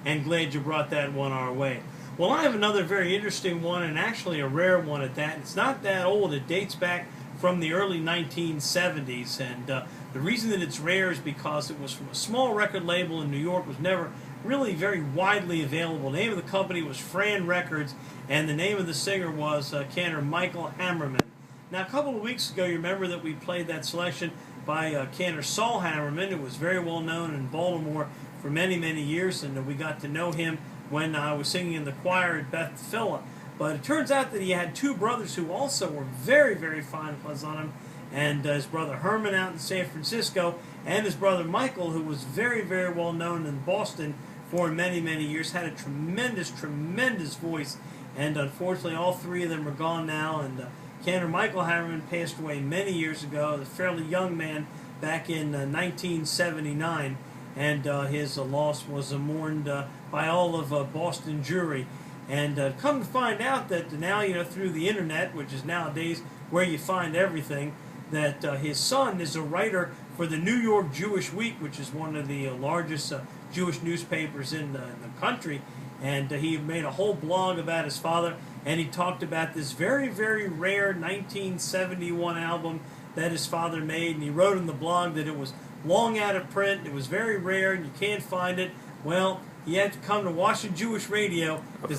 and glad you brought that one our way. Well, I have another very interesting one, and actually a rare one at that. It's not that old. It dates back from the early 1970s, and the reason that it's rare is because it was from a small record label in New York, was never really very widely available. The name of the company was Fran Records, and the name of the singer was Cantor Michael Hammerman. Now, a couple of weeks ago, you remember that we played that selection by Cantor Saul Hammerman, who was very well known in Baltimore for many, many years, and we got to know him when I was singing in the choir at Bethphilia. But it turns out that he had two brothers who also were very, very fine plus on him, and his brother Herman out in San Francisco, and his brother Michael, who was very, very well known in Boston for many, many years, had a tremendous, tremendous voice, and unfortunately all three of them are gone now, and Cantor Michael Hammerman passed away many years ago, a fairly young man, back in 1979, and his loss was mourned by all of Boston Jewry. And come to find out that now, through the internet, which is nowadays where you find everything, that his son is a writer for the New York Jewish Week, which is one of the largest Jewish newspapers in the country. And he made a whole blog about his father, and he talked about this very, very rare 1971 album that his father made. And he wrote in the blog that it was long out of print, it was very rare, and you can't find it. Well, you have to come to Washington Jewish Radio, because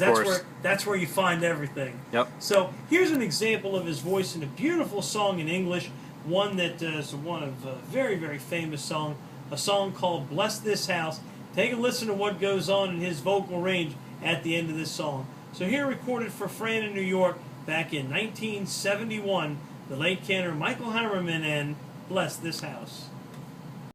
that's where you find everything. Yep. So here's an example of his voice in a beautiful song in English, one that is one of a very, very famous song, a song called Bless This House. Take a listen to what goes on in his vocal range at the end of this song. So here, recorded for Fran in New York back in 1971, the late Cantor Michael Hammerman and Bless This House.